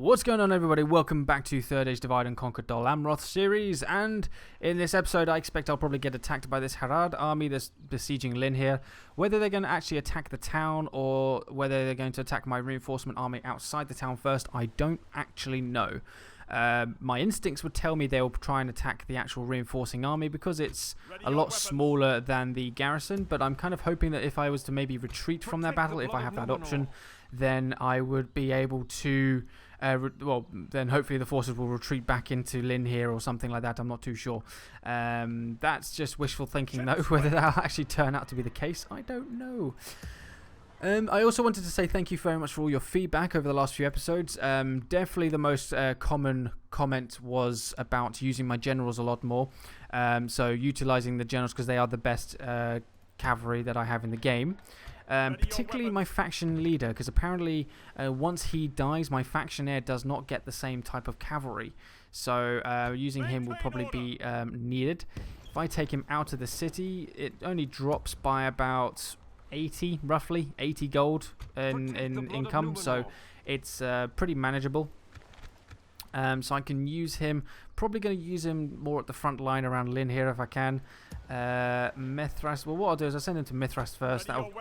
What's going on, everybody? Welcome back to Third Age Divide and Conquer Dol Amroth series, and in this episode I expect I'll probably get attacked by this Harad army that's besieging Lynn here. Whether they're going to actually attack the town or whether they're going to attack my reinforcement army outside the town first, I don't actually know. My instincts would tell me they'll try and attack the actual reinforcing army because it's a lot smaller than the garrison, but I'm kind of hoping that if I was to maybe retreat from their battle, if I have that option, then I would be able to then hopefully the forces will retreat back into Lynn here or something like that. I'm not too sure. That's just wishful thinking though. Whether that'll actually turn out to be the case, I don't know. I also wanted to say thank you very much for all your feedback over the last few episodes. Definitely the most common comment was about using my generals a lot more. So utilising the generals because they are the best cavalry that I have in the game. Particularly my faction leader, because apparently once he dies, my faction heir does not get the same type of cavalry. So using him will probably be needed. If I take him out of the city, it only drops by about 80, roughly 80 gold in income, so it's pretty manageable. So I can use him. Probably going to use him more at the front line around Lynn here if I can. Mithras. Well, what I'll do is I'll send him to Mithras first. That'll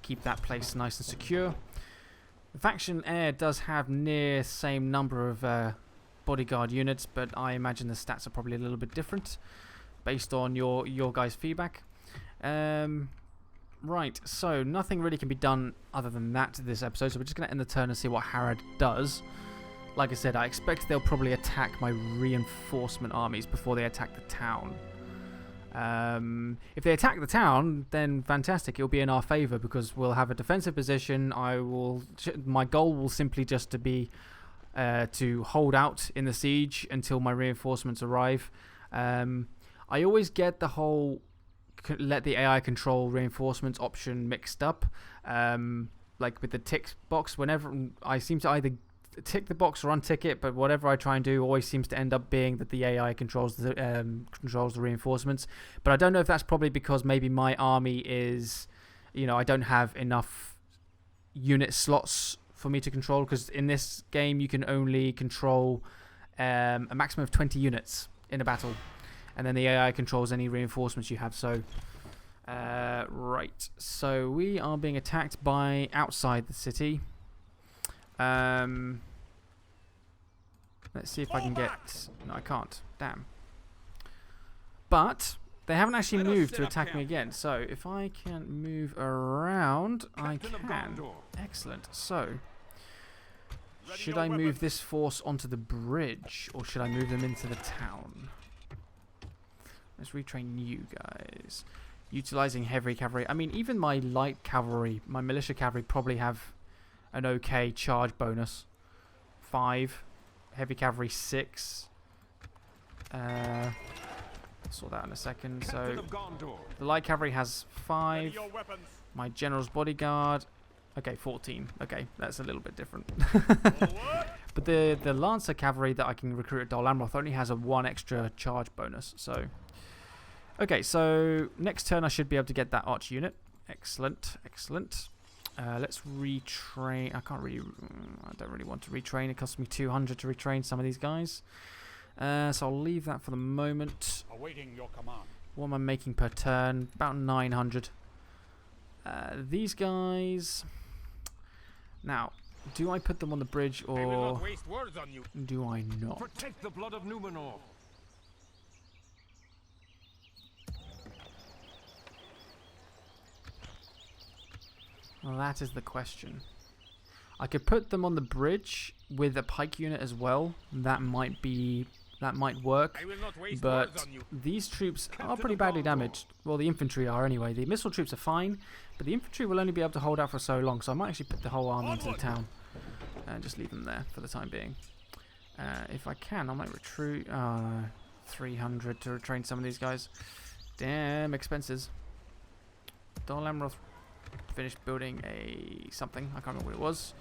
keep that place nice and secure. The faction heir does have near same number of bodyguard units, but I imagine the stats are probably a little bit different based on your guys' feedback. Right, so nothing really can be done other than that this episode, so we're just going to end the turn and see what Harad does. Like I said, I expect they'll probably attack my reinforcement armies before they attack the town. If they attack the town, then fantastic. It'll be in our favour because we'll have a defensive position. My goal will simply just to be to hold out in the siege until my reinforcements arrive. I always get the whole let the AI control reinforcements option mixed up. Like with the tick box, whenever I seem to either tick the box or untick it, but whatever I try and do always seems to end up being that the AI controls the reinforcements. But I don't know if that's probably because maybe my army is, I don't have enough unit slots for me to control, because in this game you can only control a maximum of 20 units in a battle, and then the AI controls any reinforcements you have. So right, so we are being attacked by outside the city. Let's see if I can get... No, I can't. Damn. But they haven't actually moved to attack me again. So if I can move around, I can. Excellent. So should I move this force onto the bridge, or should I move them into the town? Let's retrain you guys. Utilizing heavy cavalry. I mean, even my light cavalry, my militia cavalry probably have an okay charge bonus. 5. Heavy cavalry 6. Sort that in a second. So the light cavalry has 5. My general's bodyguard. Okay, 14. Okay, that's a little bit different. But the lancer cavalry that I can recruit at Dol Amroth only has a 1 extra charge bonus. So okay, so next turn I should be able to get that arch unit. Excellent, excellent. Let's retrain. I don't really want to retrain. It costs me 200 to retrain some of these guys. So I'll leave that for the moment. Awaiting your command. What am I making per turn? About 900. These guys. Now, do I put them on the bridge or I will not waste words on you. Do I not? Protect the blood of Numenor. Well, that is the question. I could put them on the bridge with a pike unit as well. That might work. But these troops are pretty badly damaged. Well, the infantry are anyway. The missile troops are fine, but the infantry will only be able to hold out for so long. So I might actually put the whole army into the town and just leave them there for the time being. If I can, I might retreat. 300 to retrain some of these guys. Damn expenses. Dol Amroth finished building something. I can't remember what it was.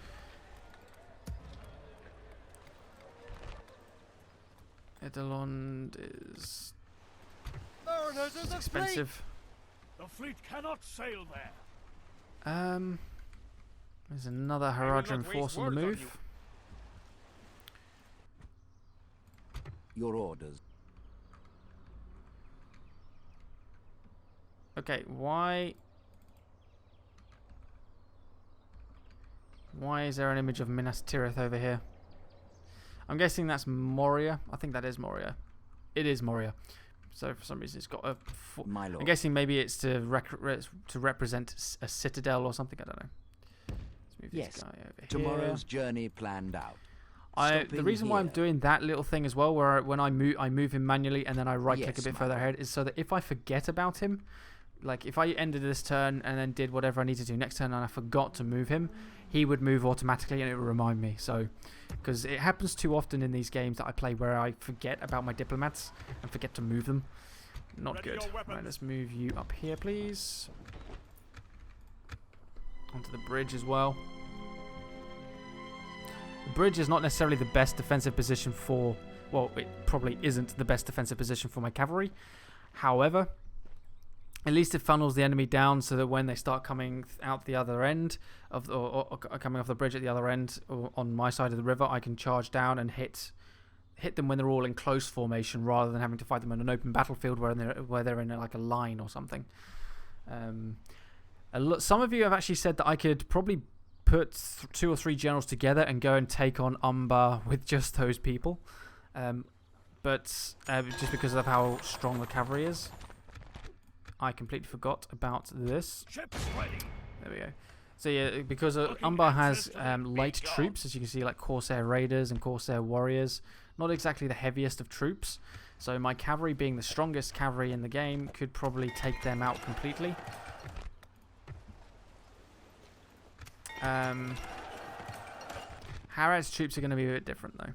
Edelond is expensive. The fleet cannot sail there. There's another Haradrim force on the move. Your orders. Okay, why is there an image of Minas Tirith over here? I'm guessing that's Moria. I think that is Moria. It is Moria. So for some reason it's got a... My lord. I'm guessing maybe it's to represent a citadel or something. I don't know. Let's move this guy over Tomorrow's journey planned out. The reason why I'm doing that little thing as well, where when I move him manually and then I right click a bit further ahead, is so that if I forget about him, like if I ended this turn and then did whatever I need to do next turn and I forgot to move him, he would move automatically and it would remind me. So, because it happens too often in these games that I play where I forget about my diplomats and forget to move them. Not good. Right, let's move you up here, please. Onto the bridge as well. The bridge is not necessarily the best defensive position for... Well, it probably isn't the best defensive position for my cavalry. However, at least it funnels the enemy down so that when they start coming out the other end of or coming off the bridge at the other end or on my side of the river, I can charge down and hit them when they're all in close formation rather than having to fight them in an open battlefield where they're in like a line or something. Some of you have actually said that I could probably put 2 or 3 generals together and go and take on Umbar with just those people, but just because of how strong the cavalry is, I completely forgot about this. There we go. So yeah, because Umbar has light troops, as you can see, like Corsair raiders and Corsair warriors, not exactly the heaviest of troops. So my cavalry, being the strongest cavalry in the game, could probably take them out completely. Harad's troops are going to be a bit different, though.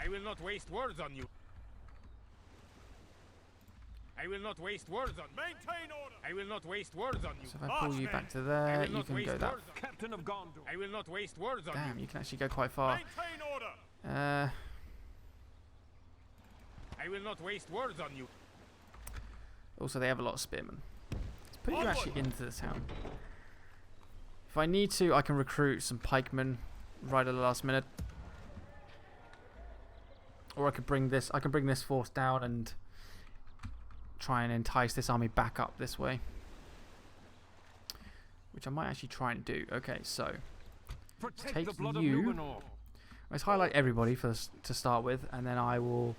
I will not waste words on you. I will not waste words on you. Maintain order. I will not waste words on you. So if I pull you back to there, you can go that. Captain of Gondor. I will not waste words on you. Damn, you can actually go quite far. Maintain order. I will not waste words on you. Also, they have a lot of spearmen. Let's put you actually into the town. If I need to, I can recruit some pikemen right at the last minute, or I could bring this. I can bring this force down and try and entice this army back up this way, which I might actually try and do. Okay, so take you. Let's highlight everybody to start with, and then I will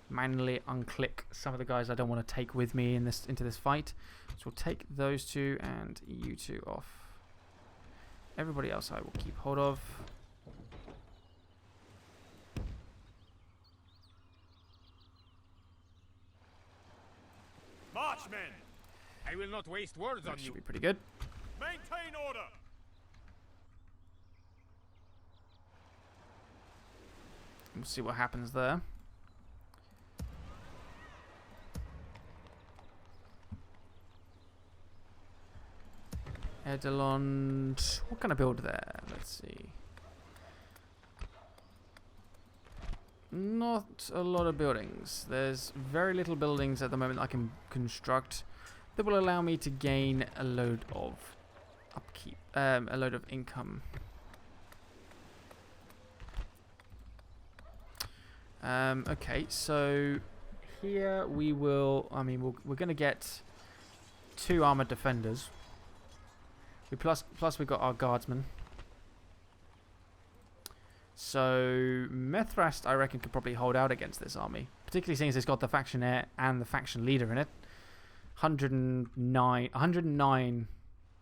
manually unclick some of the guys I don't want to take with me into this fight. So we'll take those 2 and you 2 off. Everybody else I will keep hold of. Marchmen! I will not waste words on you. Should be pretty good. Maintain order. We'll see what happens there. Edelond. What can I build there? Let's see. Not a lot of buildings. There's very little buildings at the moment I can construct that will allow me to gain a load of upkeep, a load of income. Okay, so here we will. I mean, we're going to get 2 armored defenders. Plus we've got our guardsmen. So Mithrast, I reckon, could probably hold out against this army, particularly since it's got the faction heir and the faction leader in it. 129.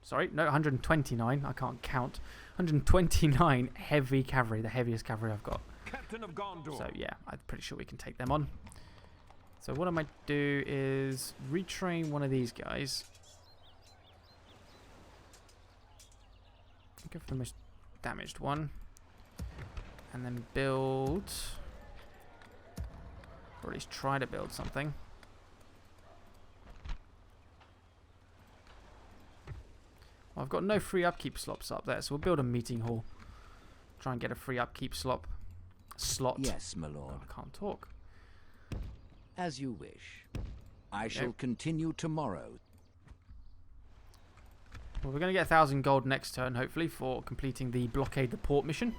Sorry, no, 129. I can't count. 129 heavy cavalry, the heaviest cavalry I've got. Captain of Gondor. So yeah, I'm pretty sure we can take them on. So what I might do is retrain one of these guys. Go for the most damaged one. And then build, or at least try to build something. Well, I've got no free upkeep slots up there, so we'll build a meeting hall. Try and get a free upkeep slot. Yes, my lord. I can't talk. As you wish. I shall continue tomorrow. Well, we're going to get 1,000 gold next turn, hopefully, for completing the blockade the port mission.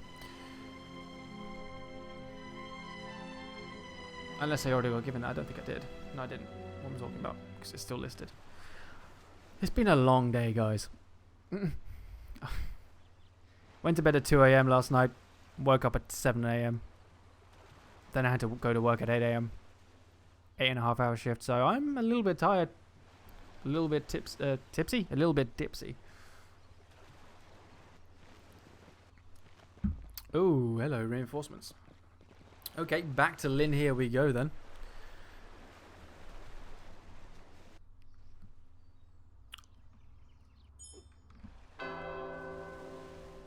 Unless I already got given that. I don't think I did. No, I didn't. What am I talking about? Because it's still listed. It's been a long day, guys. Went to bed at 2 a.m. last night. Woke up at 7 a.m. Then I had to go to work at 8 a.m. 8.5 hour shift. So I'm a little bit tired. A little bit tipsy? A little bit dipsy. Oh, hello, reinforcements. Okay, back to Lynn. Here we go then.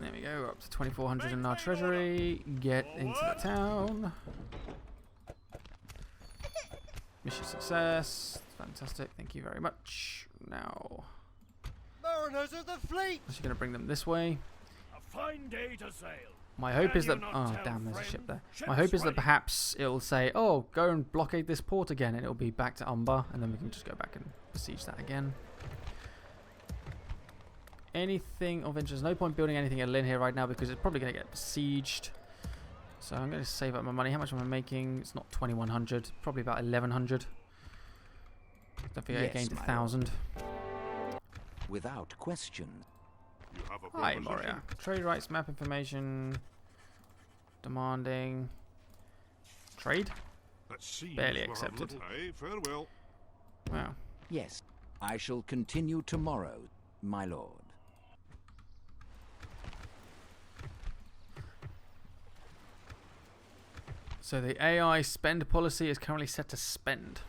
There we go, up to 2,400 in our treasury. Get into the town. Mission success. Fantastic, thank you very much. Now, Mariners of the fleet! I'm just going to bring them this way. A fine day to sail. My hope is that... Oh, damn, there's a ship there. My hope is that perhaps it'll say, oh, go and blockade this port again, and it'll be back to Umbar, and then we can just go back and besiege that again. Anything of interest? No point building anything at Lynn here right now because it's probably going to get besieged. So I'm going to save up my money. How much am I making? It's not 2,100. Probably about 1,100. Don't forget I gained 1,000. Without question. Hi, Moria. Trade rights, map information. Demanding. Trade? Barely accepted. Farewell. Wow. Yes. I shall continue tomorrow, my lord. So the AI spend policy is currently set to spend.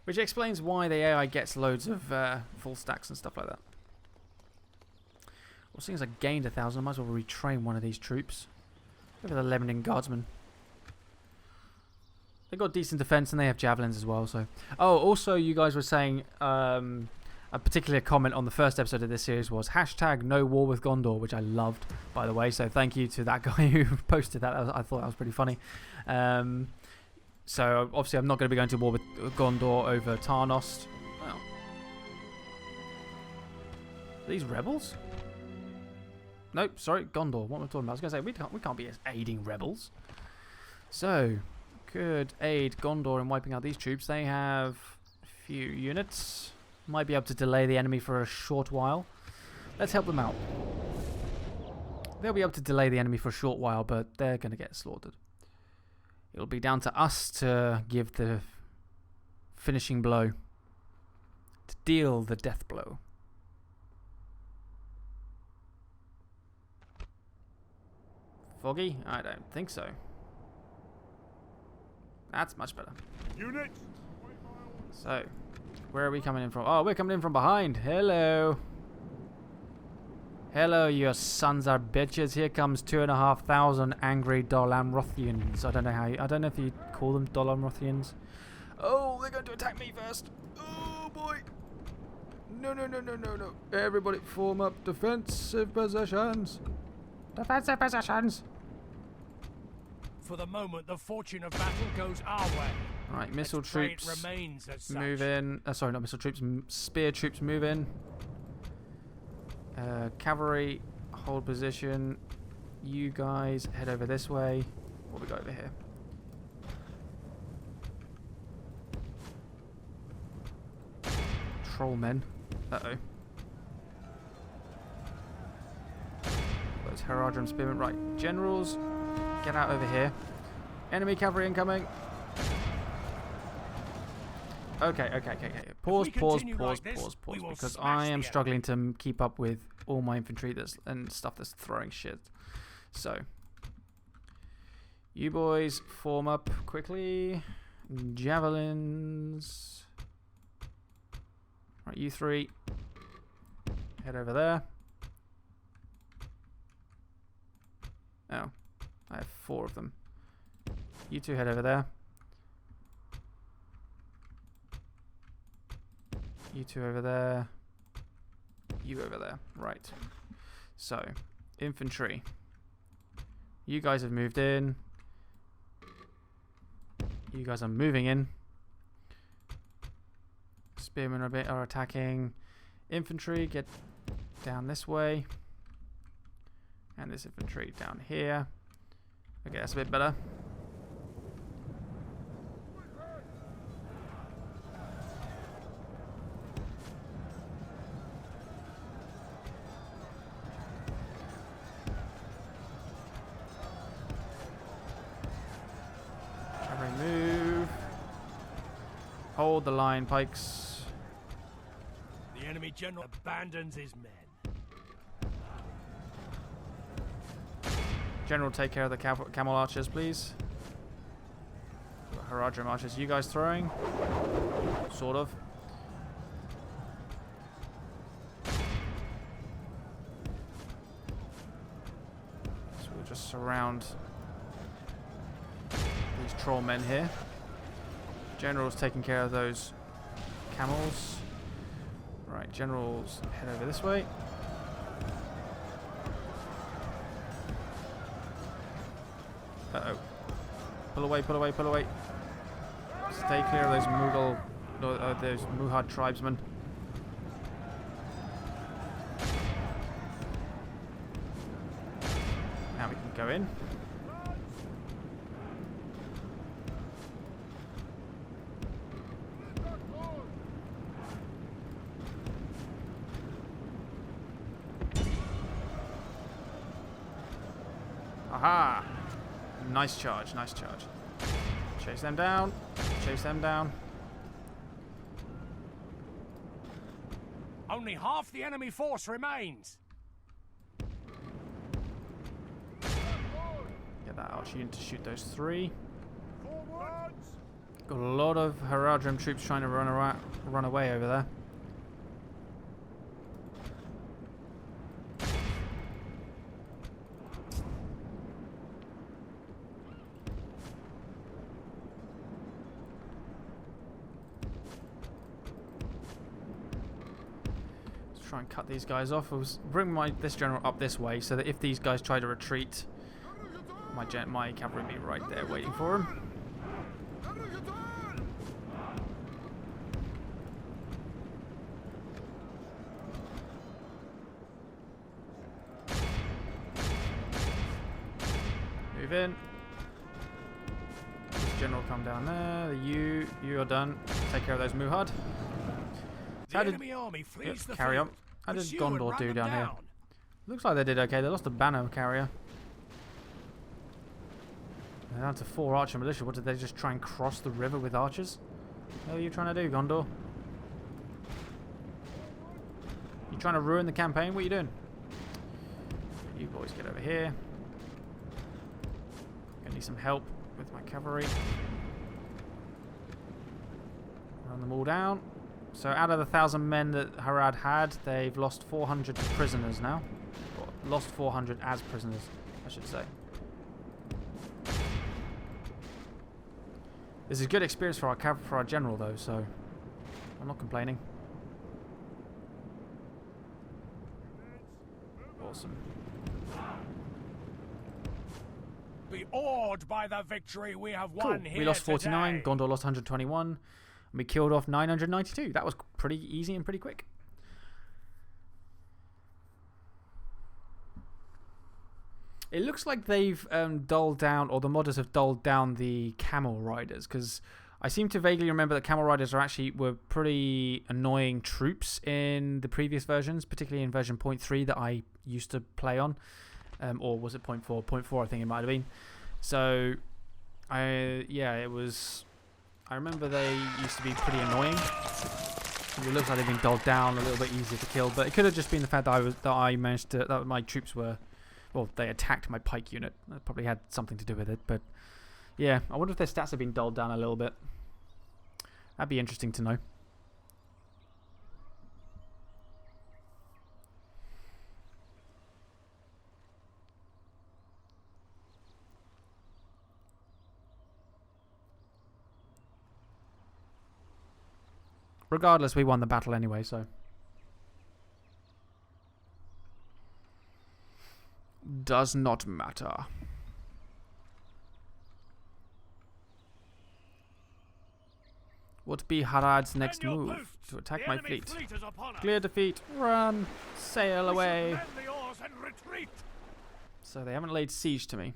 Which explains why the AI gets loads of full stacks and stuff like that. Well, seeing as I gained 1,000, I might as well retrain one of these troops. Go for the Lebanon Guardsmen. They've got decent defense and they have javelins as well. So, oh, also you guys were saying a particular comment on the first episode of this series was hashtag no war with Gondor, which I loved, by the way. So thank you to that guy who posted that. I thought that was pretty funny. So obviously I'm not going to be going to war with Gondor over Tarnost. Well, are these rebels? Nope, sorry, Gondor. What am I talking about? I was going to say we can't be aiding rebels. So could aid Gondor in wiping out these troops. They have a few units. Might be able to delay the enemy for a short while. Let's help them out. They'll be able to delay the enemy for a short while, but they're going to get slaughtered. It'll be down to us to give the finishing blow. To deal the death blow. Foggy? I don't think so. That's much better. Units! So, where are we coming in from? Oh, we're coming in from behind. Hello. Hello, you sons of bitches. Here comes 2,500 angry Dol Amrothians. I don't know if you call them Dol Amrothians. Oh, they're going to attack me first. Oh boy. No. Everybody form up defensive positions. Defensive positions. For the moment, the fortune of battle goes our way. Alright, missile troops remains as such. move in. Sorry, not missile troops. Spear troops move in. Cavalry, hold position. You guys head over this way. What we got over here? Trollmen. Uh-oh. Those Haradrim spearmen. Right, generals, get out over here. Enemy cavalry incoming. Okay. Pause, because I am struggling to keep up with all my infantry and stuff that's throwing shit. So, you boys form up quickly. Javelins. Right, you three. Head over there. Oh, I have 4 of them. You two head over there. You two over there. You over there. Right. So, infantry. You guys have moved in. You guys are moving in. Spearmen are attacking. Infantry, get down this way. And this infantry down here. Okay, that's a bit better. Hold the line, pikes. The enemy general abandons his men. General, take care of the camel archers, please. Haradrim archers, you guys throwing? Sort of. So we'll just surround these troll men here. General's taking care of those camels. Right, generals head over this way. Uh-oh. Pull away, pull away, pull away. Stay clear of those those Muhad tribesmen. Now we can go in. Aha! Nice charge, nice charge. Chase them down. Chase them down. Only half the enemy force remains. Get that archer unit to shoot those 3. Got a lot of Haradrim troops trying to run away over there. Try and cut these guys off. I was bring this general up this way so that if these guys try to retreat, my cavalry will be right there waiting for him. Move in. This general come down there. You are done. Take care of those Muhad. The enemy army flees the carry on. field. How did Pursue Gondor and do run down them here? Looks like they did okay. They lost a banner carrier. They're down to 4 archer militia. What, did they just try and cross the river with archers? What are you trying to do, Gondor? You trying to ruin the campaign? What are you doing? You boys get over here. Gonna need some help with my cavalry. Run them all down. So out of the 1,000 men that Harad had, they've lost 400 to prisoners now. Or lost 400 as prisoners, I should say. This is good experience for our general, though, so I'm not complaining. Awesome. Be awed by the victory we have won here. We lost 49. Today. Gondor lost 121. And we killed off 992. That was pretty easy and pretty quick. It looks like they've dulled down, or the modders have dulled down the camel riders, because I seem to vaguely remember that camel riders were pretty annoying troops in the previous versions, particularly in version 0.3 that I used to play on, or was it 0.4? 0.4, I think it might have been. So, it was. I remember they used to be pretty annoying. It looks like they've been dulled down, a little bit easier to kill, but it could have just been the fact that my troops were. Well, they attacked my pike unit. That probably had something to do with it. But yeah, I wonder if their stats have been dulled down a little bit. That'd be interesting to know. Regardless, we won the battle anyway, so. Does not matter. What be Harad's next move? To attack my fleet. Clear defeat. Run. Sail away. So they haven't laid siege to me.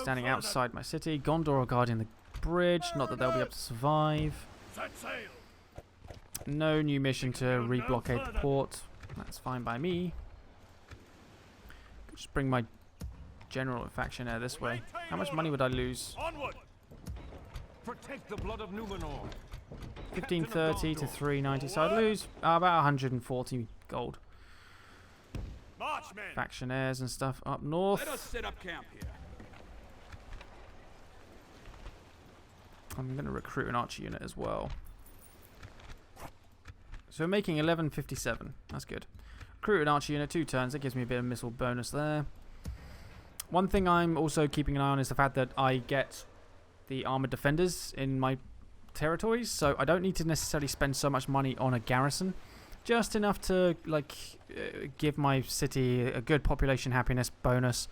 Standing outside my city. Gondor are guarding the bridge. Not that they'll be able to survive. No new mission to reblockade the port. That's fine by me. Just bring my general faction there this way. How much money would I lose? Onward! Protect the blood of Numenor. 1530 to 390, so I'd lose about 140 gold. Marchmen! Factionaires and stuff up north. Let us set up camp here. I'm going to recruit an archer unit as well. So we're making 1157. That's good. Recruit an archer unit, 2 turns. That gives me a bit of missile bonus there. One thing I'm also keeping an eye on is the fact that I get the armored defenders in my territories, so I don't need to necessarily spend so much money on a garrison. Just enough to give my city a good population happiness bonus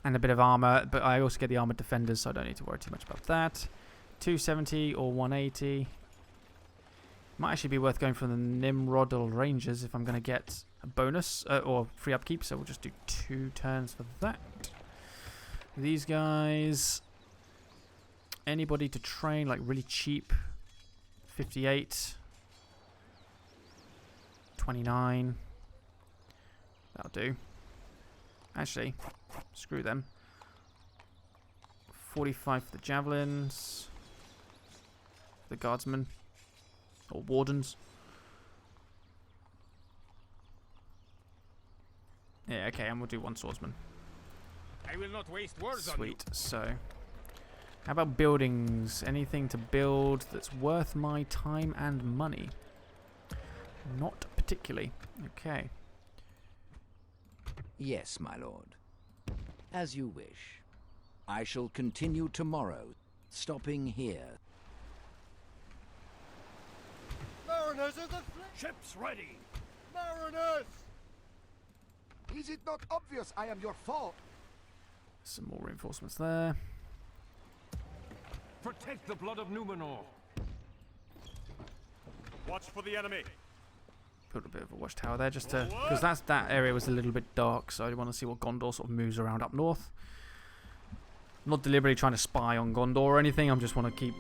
and a bit of armor, but I also get the armored defenders, so I don't need to worry too much about that. 270 or 180. Might actually be worth going for the Nimrodal Rangers if I'm going to get a bonus or free upkeep, so we'll just do 2 turns for that. These guys, anybody to train, like really cheap, 58, 29, that'll do. Actually, screw them. 45 for the javelins, the guardsmen, or wardens. Yeah, okay, and we'll do 1 swordsman. I will not waste words on you. Sweet. So, how about buildings? Anything to build that's worth my time and money? Not particularly. Okay. Yes, my lord. As you wish. I shall continue tomorrow, stopping here. Mariners of the fleet! Ships ready. Mariners! Is it not obvious I am your fault? Some more reinforcements there. Protect the blood of Numenor. Watch for the enemy. Put a bit of a watchtower there just to, because that area was a little bit dark, so I want to see what Gondor sort of moves around up north. I'm not deliberately trying to spy on Gondor or anything. I just want to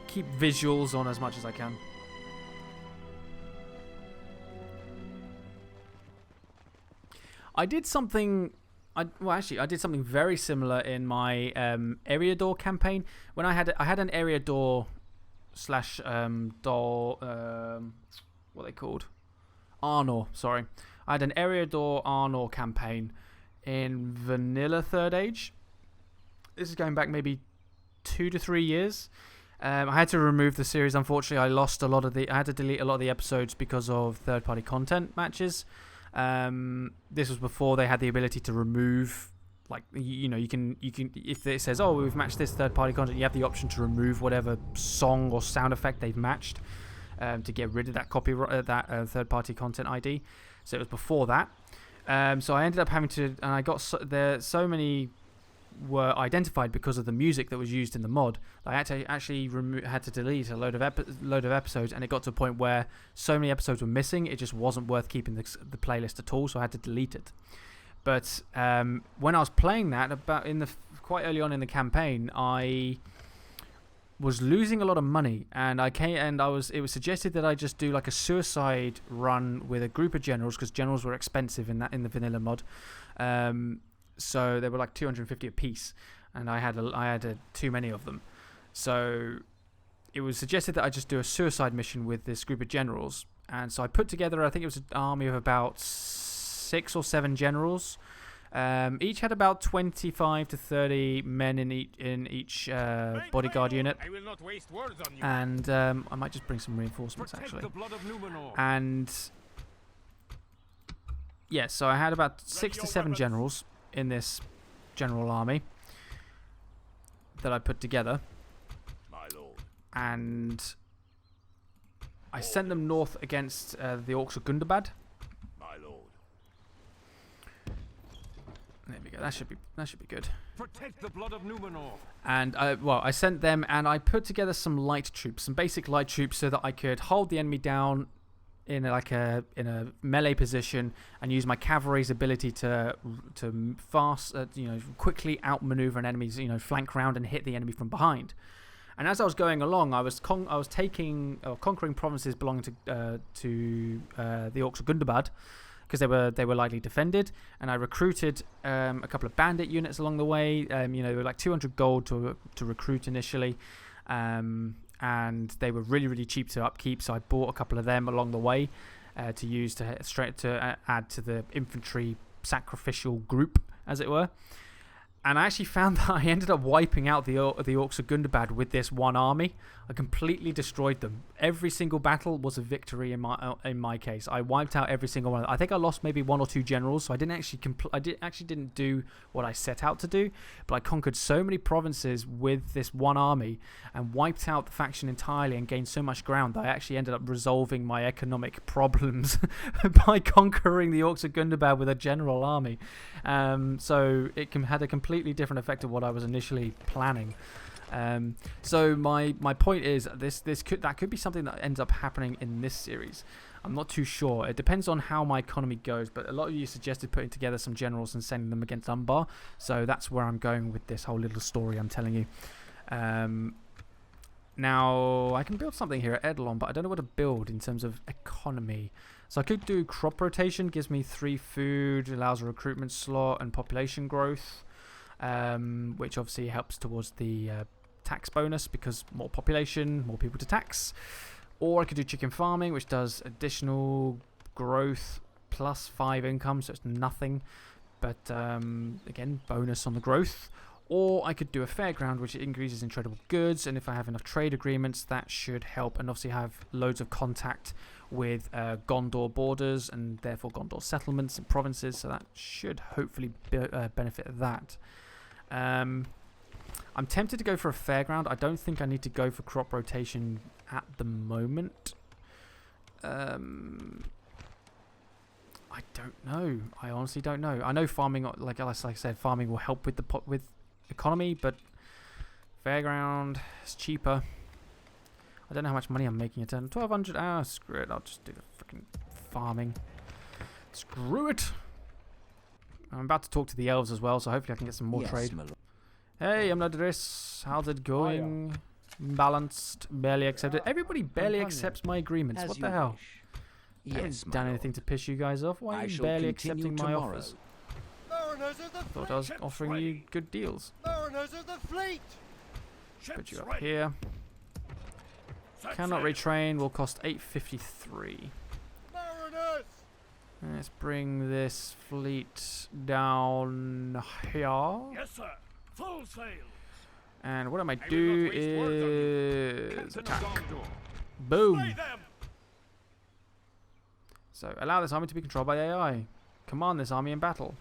keep visuals on as much as I can. I did something. I did something very similar in my Eriador campaign. When I had an Eriador slash Dol, what are they called? Arnor. Sorry, I had an Eriador Arnor campaign in Vanilla Third Age. This is going back maybe 2 to 3 years. I had to remove the series. Unfortunately, I had to delete a lot of the episodes because of third-party content matches. This was before they had the ability to remove, like, you can if it says, oh, we've matched this third-party content, you have the option to remove whatever song or sound effect they've matched to get rid of that third-party content ID. So it was before that. So I ended up having to, and I got so many were identified because of the music that was used in the mod. I had to actually had to delete a load of episodes, and it got to a point where so many episodes were missing, it just wasn't worth keeping the playlist at all, so I had to delete it. But when I was playing that, quite early on in the campaign, I was losing a lot of money, and it was suggested that I just do like a suicide run with a group of generals, because generals were expensive in the vanilla mod. So they were like 250 a piece, and I had too many of them. So it was suggested that I just do a suicide mission with this group of generals. And so I put together, I think it was an army of about 6 or 7 generals. Each had about 25 to 30 men in each bodyguard unit. I will not waste words on you. And I might just bring some reinforcements, actually. The blood of Numenor. And yeah, so I had about 6 to 7 generals in this general army that I put together, My lord. and I sent them north against the Orcs of Gundabad. My lord. There we go. That should be good. Protect the blood of Numenor. And I sent them, and I put together some light troops, some basic light troops, so that I could hold the enemy down in a melee position and use my cavalry's ability to quickly outmaneuver an enemy's flank round and hit the enemy from behind. And as I was going along, I was conquering provinces belonging to the Orcs of Gundabad, because they were lightly defended, and I recruited a couple of bandit units along the way. They were like 200 gold to recruit initially. and they were really, really cheap to upkeep, so I bought a couple of them along the way to use to add to the infantry sacrificial group, as it were. And I actually found that I ended up wiping out the Orcs of Gundabad with this one army. I completely destroyed them. Every single battle was a victory in my case. I wiped out every single one. I think I lost maybe 1 or 2 generals, so I didn't actually didn't do what I set out to do. But I conquered so many provinces with this one army and wiped out the faction entirely and gained so much ground that I actually ended up resolving my economic problems by conquering the Orcs of Gundabad with a general army. So it had a completely different effect of what I was initially planning. So my point is that could be something that ends up happening in this series. I'm not too sure. It depends on how my economy goes, but a lot of you suggested putting together some generals and sending them against Umbar, so that's where I'm going with this whole little story I'm telling you. Now I can build something here at Eidolon, but I don't know what to build in terms of economy. So I could do crop rotation, gives me 3 food, allows a recruitment slot and population growth, which obviously helps towards the tax bonus because more population, more people to tax. Or I could do chicken farming, which does additional growth plus 5 income, so it's nothing, but again, bonus on the growth. Or I could do a fairground, which increases in tradable goods, and if I have enough trade agreements, that should help, and obviously have loads of contact with Gondor borders and therefore Gondor settlements and provinces, so that should hopefully benefit that. I'm tempted to go for a fairground. I don't think I need to go for crop rotation at the moment. I don't know. I honestly don't know. I know farming, like I said, farming will help with economy, but fairground is cheaper. I don't know how much money I'm making a turn. 1,200. Ah, screw it. I'll just do the freaking farming. Screw it. I'm about to talk to the elves as well, so hopefully I can get some more trade. Hey, I'm Nadris. How's it going? Balanced. Barely accepted. Everybody barely accepts my agreements. What the hell? I haven't done anything to piss you guys off. Why are you barely accepting my offers? I thought I was offering you good deals. Put you up here. Cannot retrain. Will cost 853. Let's bring this fleet down here. Yes, sir. Full sail. And what I might do is attack. Boom. So allow this army to be controlled by AI. Command this army in battle.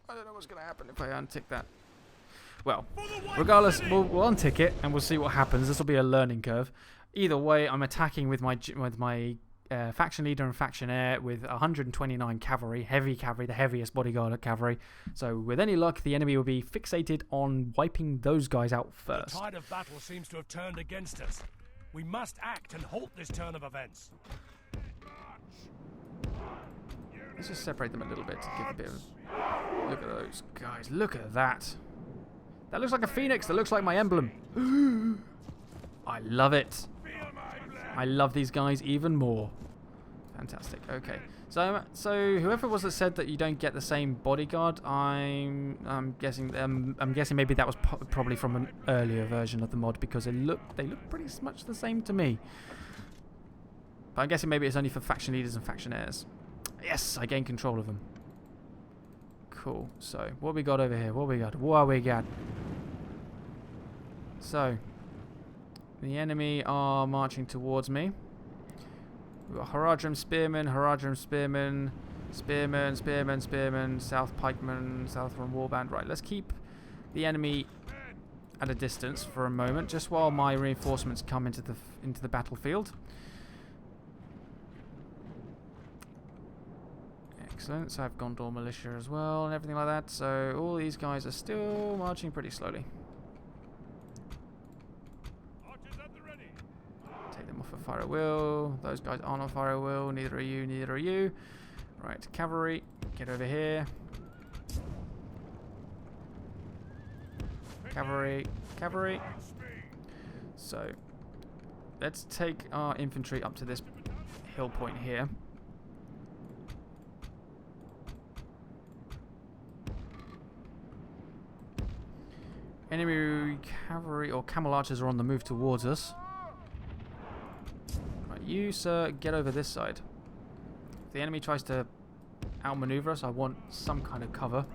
I don't know what's going to happen if I untick that. Well, regardless, we'll untick it and we'll see what happens. This will be a learning curve. Either way, I'm attacking with my faction leader and faction heir with 129 cavalry, heavy cavalry, the heaviest bodyguard cavalry. So with any luck, the enemy will be fixated on wiping those guys out first. The tide of battle seems to have turned against us. We must act and halt this turn of events. Let's just separate them a little bit to give a bit of... Look at those guys. Look at that. That looks like a phoenix. That looks like my emblem. I love it. I love these guys even more. Fantastic. Okay. So whoever was that said that you don't get the same bodyguard, I'm guessing maybe that was probably from an earlier version of the mod because they look pretty much the same to me. But I'm guessing maybe it's only for faction leaders and faction heirs. Yes, I gain control of them. Cool. So what we got over here? What we got? So the enemy are marching towards me. We've got Haradrim spearmen, spearmen, South pikemen, South from warband. Right, let's keep the enemy at a distance for a moment, just while my reinforcements come into the battlefield. Excellent. So I've Gondor militia as well and everything like that. So all these guys are still marching pretty slowly. Take them off of fire at will. Those guys aren't on fire at will. Neither are you. Right, cavalry, get over here. Cavalry. So let's take our infantry up to this hill point here. Enemy cavalry or camel archers are on the move towards us. Right, you, sir, get over this side. If the enemy tries to outmaneuver us, I want some kind of cover.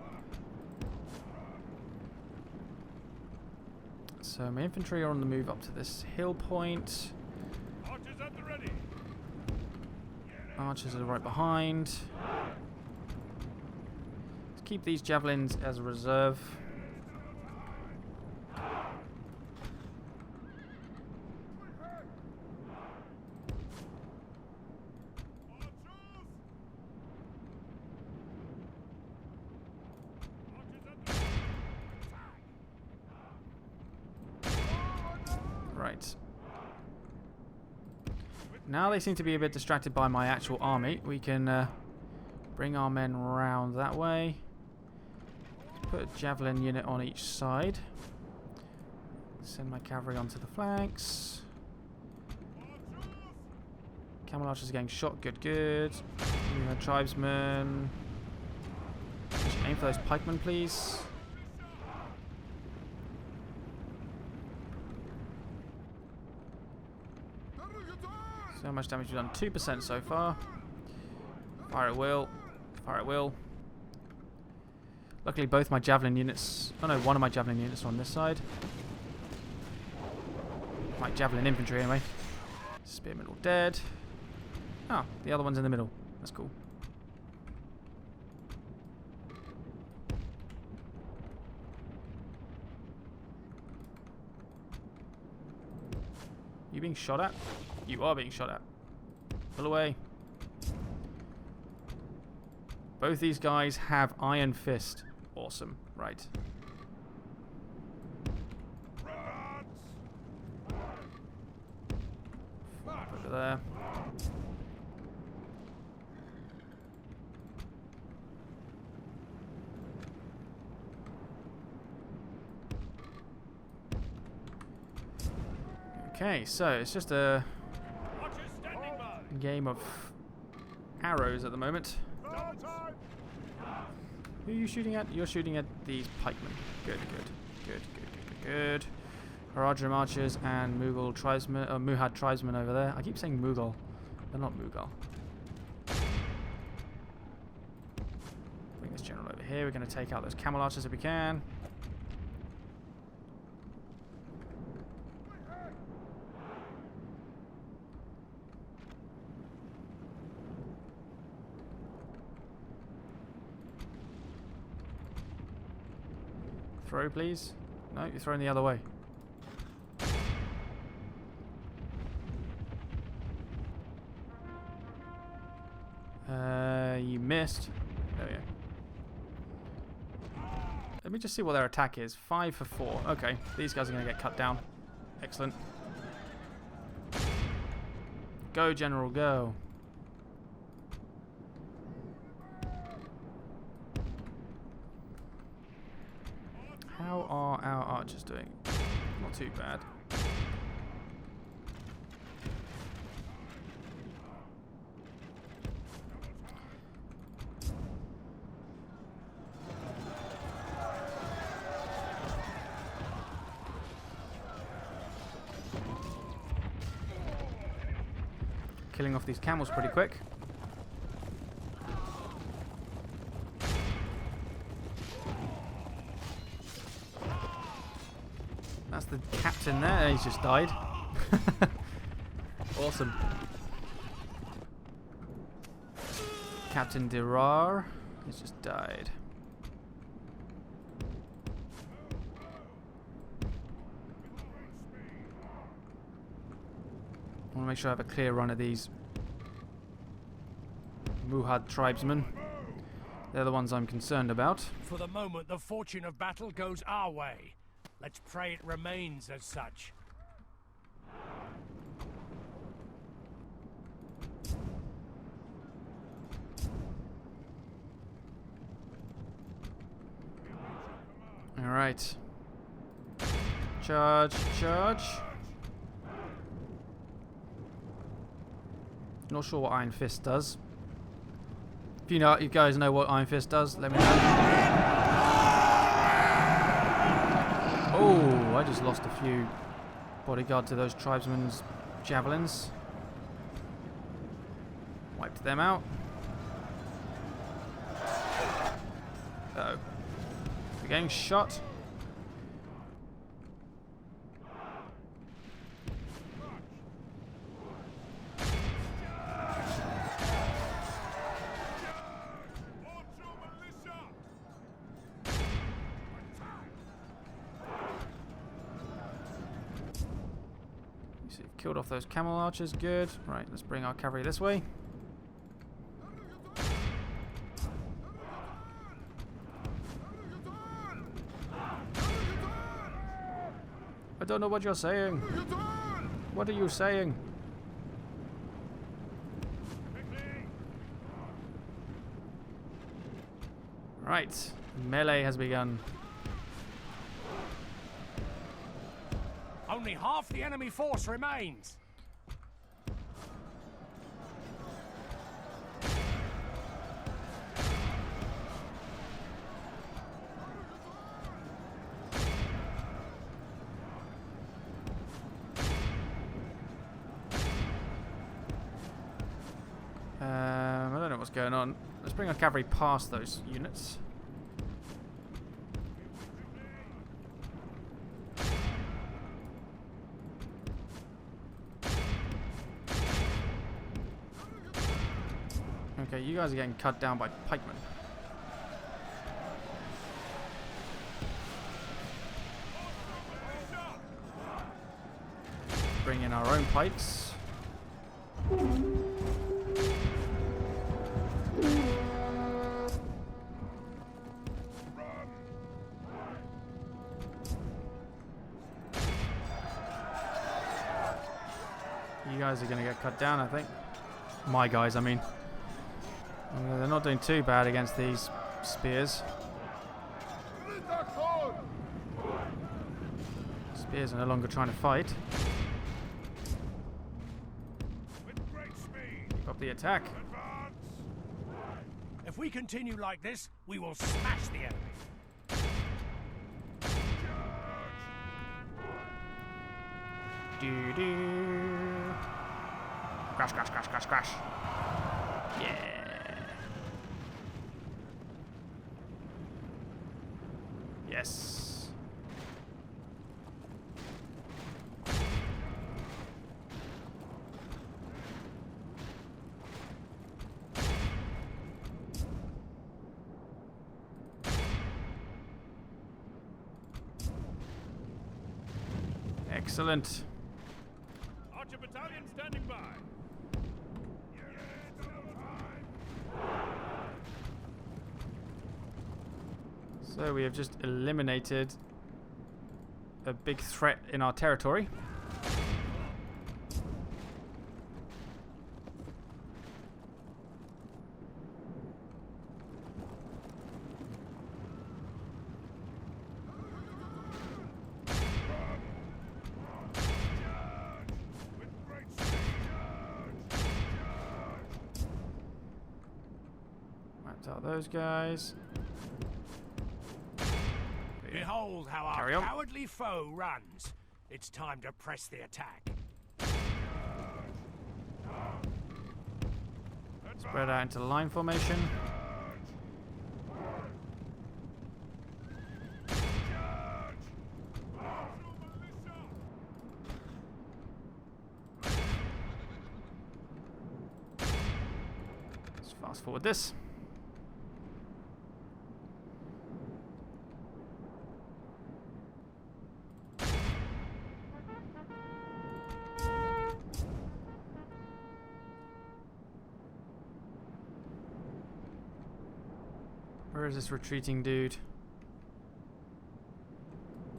So my infantry are on the move up to this hill point. Archers at the ready. Archers are right behind. Let's keep these javelins as a reserve. Right. Now they seem to be a bit distracted by my actual army. We can bring our men round that way. Put a javelin unit on each side. Send my cavalry onto the flanks. Camel archers are getting shot. Good, good. Tribesmen. Aim for those pikemen, please. So how much damage we've done? 2% so far. Fire at will. Fire at will. Luckily both my javelin units... Oh no, one of my javelin units are on this side. My javelin infantry anyway. Spearmen all dead. Ah, the other one's in the middle. That's cool. You being shot at? You are being shot at. Pull away. Both these guys have Iron Fist. Awesome. Right. Over there. Okay, so it's just a game of arrows at the moment. Who are you shooting at? You're shooting at these pikemen. Good, good, good, good, good, good. Haradrim archers and Mughal tribesmen, Muhad tribesmen over there. I keep saying Mughal. They're not Mughal. Bring this general over here. We're going to take out those camel archers if we can. Throw, please. No, you're throwing the other way. You missed. There we go. Let me just see what their attack is. 5 for 4. Okay, these guys are going to get cut down. Excellent. Go, General, go. How are our archers doing? Not too bad. Killing off these camels pretty quick. That's the captain there. He's just died. Awesome. Captain Dirar has just died. I want to make sure I have a clear run of these Muhad tribesmen. They're the ones I'm concerned about. For the moment, the fortune of battle goes our way. Let's pray it remains as such. All right. Charge, charge. Not sure what Iron Fist does. If you know, you guys know what Iron Fist does, let me know. Oh, I just lost a few bodyguard to those tribesmen's javelins. Wiped them out. Uh-oh. We're getting shot. So you've killed off those camel archers, good. Right, let's bring our cavalry this way. I don't know what you're saying. What are you saying? Right, melee has begun. Only half the enemy force remains. I don't know what's going on. Let's bring our cavalry past those units. Okay, you guys are getting cut down by pikemen. Bring in our own pikes. You guys are going to get cut down, I think. My guys, I mean. They're not doing too bad against these spears. Spears are no longer trying to fight. Keep up the attack. If we continue like this, we will smash the enemy. Doo-doo. Crash, crash, crash, crash, crash. Yeah. Yes. Excellent. Archer battalion standing by. So we have just eliminated a big threat in our territory. Wiped out those guys. Behold how our cowardly foe runs. It's time to press the attack. Spread out into line formation. Let's fast forward this. Where is this retreating dude?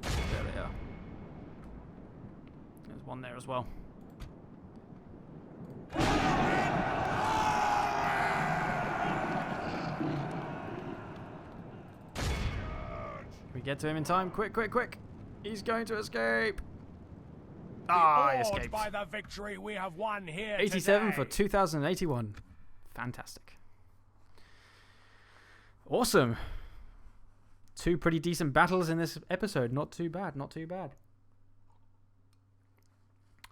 There they are. There's one there as well. Can we get to him in time? Quick, quick, quick! He's going to escape! Ah, he escaped. By the victory we have won here 87 today. for 2081. Fantastic. Awesome. 2 pretty decent battles in this episode. Not too bad, not too bad.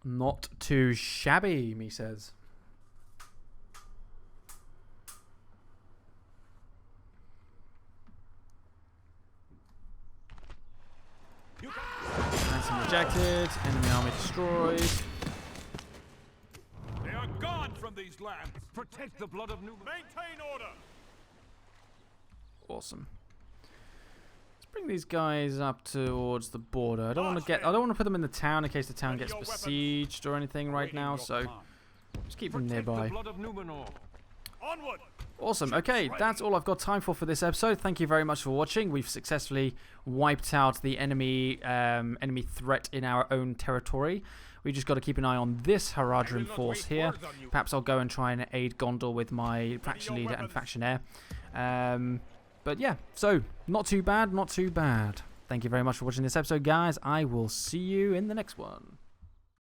Not too shabby, me says. Ransom rejected. Enemy army destroyed. They are gone from these lands. Protect the blood of Numenor. Maintain order. Awesome. Let's bring these guys up towards the border. I don't want to put them in the town in case the town gets besieged or anything right now, so just keep them nearby. Onward. Awesome. Okay, that's all I've got time for this episode. Thank you very much for watching. We've successfully wiped out the enemy threat in our own territory. We just got to keep an eye on this Haradrim force here. Perhaps I'll go and try and aid Gondor with my faction leader and faction heir. But yeah, so not too bad, not too bad. Thank you very much for watching this episode, guys. I will see you in the next one.